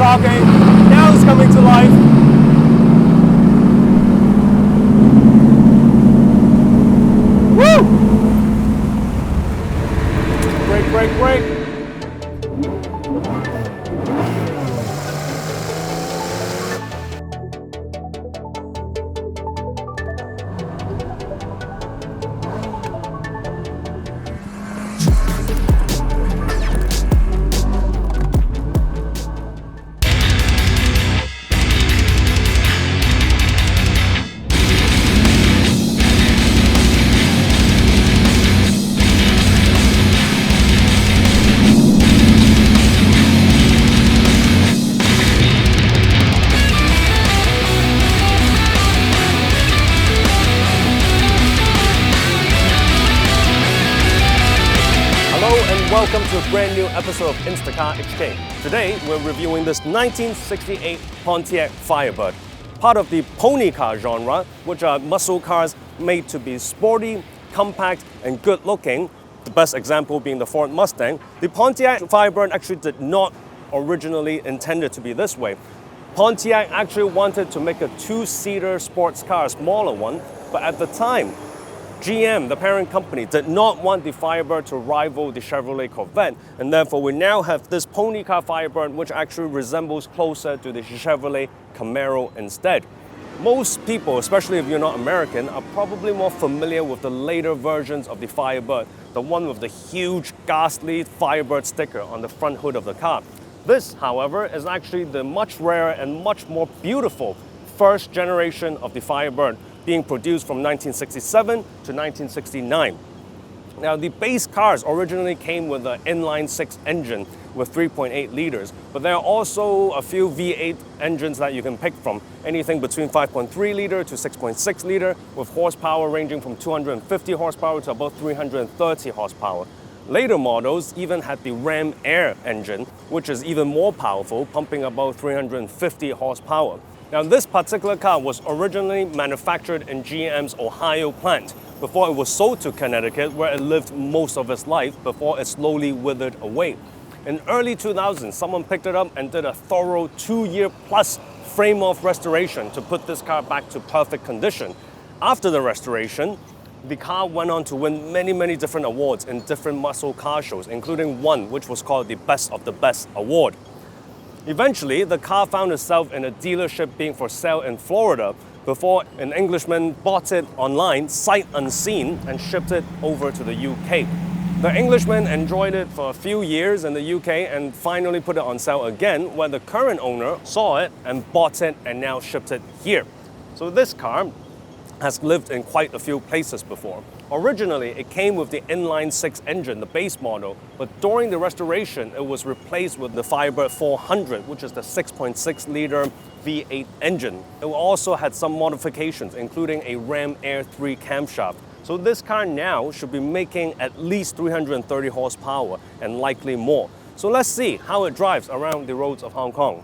talking, now it's coming to life. Woo! Brake. Welcome to a brand new episode of InstacarHK. Today, we're reviewing this 1968 Pontiac Firebird, part of the pony car genre, which are muscle cars made to be sporty, compact, and good looking. The best example being the Ford Mustang. The Pontiac Firebird actually did not originally intended to be this way. Pontiac actually wanted to make a two-seater sports car, a smaller one, but at the time, GM, the parent company, did not want the Firebird to rival the Chevrolet Corvette, and therefore we now have this pony car Firebird which actually resembles closer to the Chevrolet Camaro instead. Most people, especially if you're not American, are probably more familiar with the later versions of the Firebird, the one with the huge, ghastly Firebird sticker on the front hood of the car. This, however, is actually the much rarer and much more beautiful first generation of the Firebird, being produced from 1967 to 1969. Now, the base cars originally came with an inline-six engine with 3.8 liters, but there are also a few V8 engines that you can pick from, anything between 5.3 liter to 6.6 liter, with horsepower ranging from 250 horsepower to about 330 horsepower. Later models even had the Ram Air engine, which is even more powerful, pumping about 350 horsepower. Now, this particular car was originally manufactured in GM's Ohio plant before it was sold to Connecticut, where it lived most of its life before it slowly withered away. In early 2000s, someone picked it up and did a thorough 2-year-plus frame-off restoration to put this car back to perfect condition. After the restoration, the car went on to win many different awards in different muscle car shows, including one which was called the Best of the Best award. Eventually, the car found itself in a dealership being for sale in Florida before an Englishman bought it online, sight unseen, and shipped it over to the UK. The Englishman enjoyed it for a few years in the UK and finally put it on sale again, where the current owner saw it and bought it and now shipped it here. So this car has lived in quite a few places before. Originally, it came with the inline-six engine, the base model, but during the restoration, it was replaced with the Firebird 400, which is the 6.6-liter V8 engine. It also had some modifications, including a Ram Air 3 camshaft. So this car now should be making at least 330 horsepower and likely more. So let's see how it drives around the roads of Hong Kong.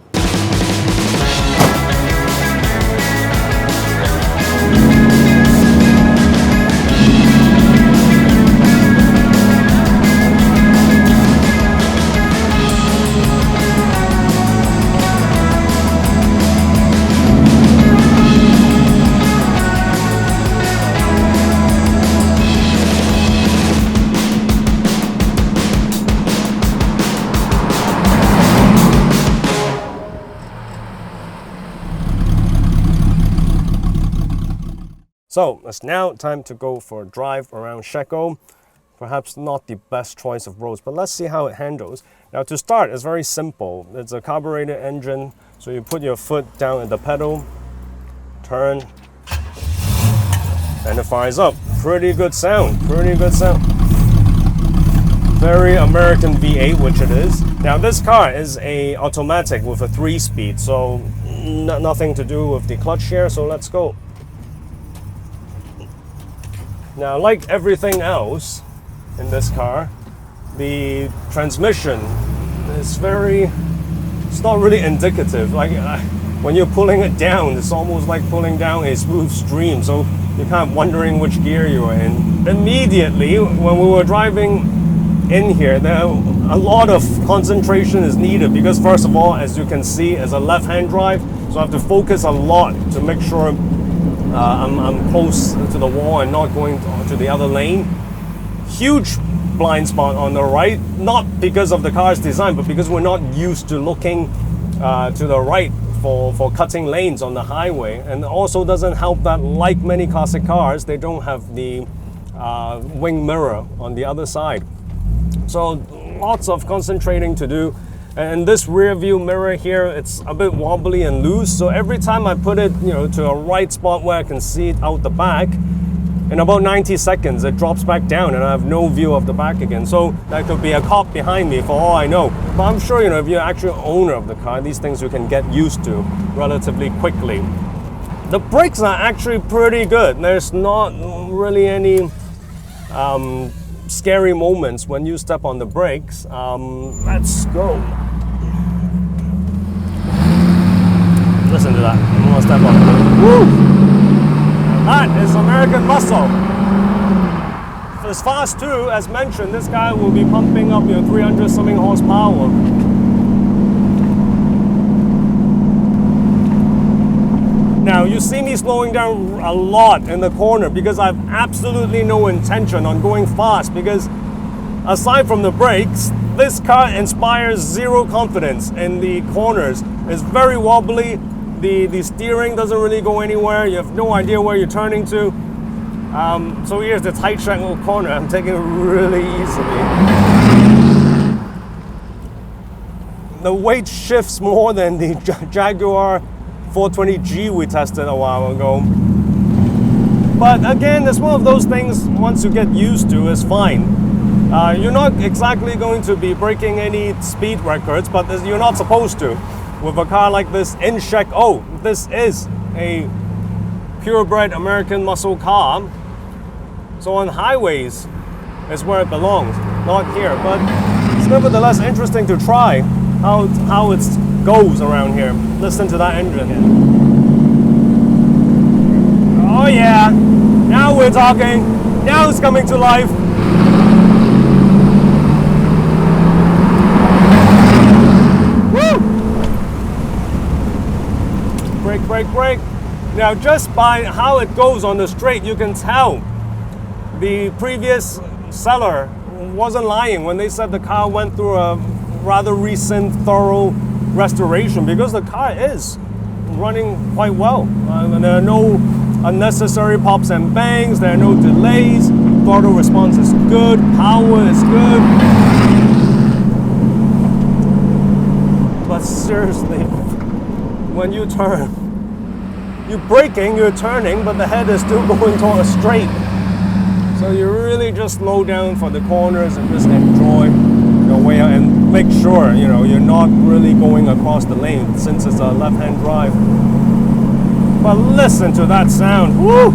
So it's now time to go for a drive around Shekou. Perhaps not the best choice of roads, but let's see how it handles. Now, to start, it's very simple. It's a carbureted engine, so you put your foot down at the pedal, turn, and it fires up. Pretty good sound, Very American V8, which it is. Now, this car is a automatic with a 3-speed, so nothing to do with the clutch here, so let's go. Now, like everything else in this car, the transmission is it's not really indicative. Like when you're pulling it down, it's almost like pulling down a smooth stream, so you're kind of wondering which gear you are in. Immediately, when we were driving in here, a lot of concentration is needed because first of all, as you can see, it's a left-hand drive, so I have to focus a lot to make sure I'm close to the wall and not going to the other lane. Huge blind spot on the right, not because of the car's design, but because we're not used to looking to the right for cutting lanes on the highway. And also doesn't help that, like many classic cars, they don't have the wing mirror on the other side. So lots of concentrating to do. And this rear view mirror here, it's a bit wobbly and loose. So every time I put it, to a right spot where I can see it out the back, in about 90 seconds, it drops back down and I have no view of the back again. So that could be a cop behind me for all I know. But I'm sure, if you're actually an owner of the car, these things you can get used to relatively quickly. The brakes are actually pretty good. There's not really any scary moments when you step on the brakes. Let's go. Listen to that. I'm gonna step on it. Woo! That is American muscle. As fast too, as mentioned, this guy will be pumping up 300 something horsepower. Now you see me slowing down a lot in the corner because I have absolutely no intention on going fast, because aside from the brakes, this car inspires zero confidence in the corners. It's very wobbly. The steering doesn't really go anywhere. You have no idea where you're turning to. So here's the tight triangle corner. I'm taking it really easily. The weight shifts more than the Jaguar 420G we tested a while ago. But again, it's one of those things, once you get used to, it's fine. You're not exactly going to be breaking any speed records, but you're not supposed to. With a car like this in check, this is a purebred American muscle car. So on highways is where it belongs, not here. But it's nevertheless interesting to try how it goes around here. Listen to that engine. Oh yeah, now we're talking. Now it's coming to life. Brake. Now just by how it goes on the straight, you can tell the previous seller wasn't lying when they said the car went through a rather recent thorough restoration, because the car is running quite well. And there are no unnecessary pops and bangs, there are no delays, throttle response is good, power is good. But seriously, when you turn, you're braking, you're turning, but the head is still going towards straight. So you really just slow down for the corners and just enjoy your way out and make sure, you're not really going across the lane since it's a left-hand drive. But listen to that sound. Woo!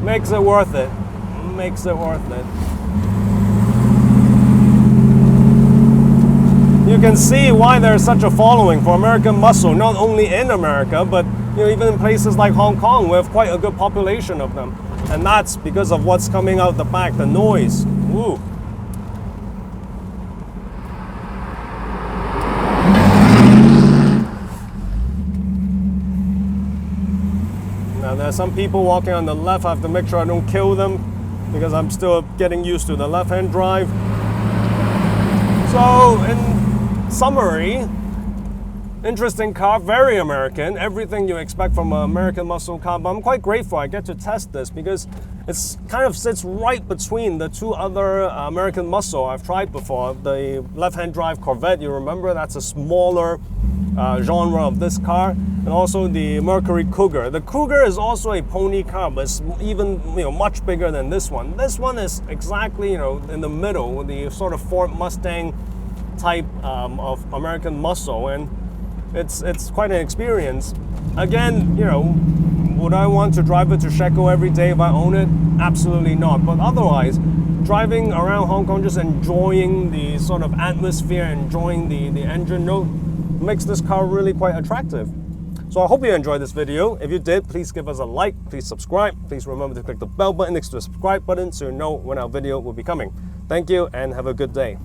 Makes it worth it. Makes it worth it. You can see why there's such a following for American muscle, not only in America, but even in places like Hong Kong, we have quite a good population of them. And that's because of what's coming out the back, the noise. Woo. Now there's some people walking on the left. I have to make sure I don't kill them because I'm still getting used to the left-hand drive. So in summary, interesting car, very American, everything you expect from an American muscle car, but I'm quite grateful I get to test this because it's kind of sits right between the two other American muscle I've tried before. The left-hand drive Corvette, you remember, that's a smaller genre of this car, and also the Mercury Cougar. The Cougar is also a pony car, but it's even much bigger than this one. This one is exactly in the middle, the sort of Ford Mustang type of American muscle, and it's quite an experience. Again, would I want to drive it to Shekou every day if I own it? Absolutely not. But otherwise, driving around Hong Kong, just enjoying the sort of atmosphere, enjoying the engine note, makes this car really quite attractive. So I hope you enjoyed this video. If you did, please give us a like, please subscribe. Please remember to click the bell button next to the subscribe button so you know when our video will be coming. Thank you and have a good day.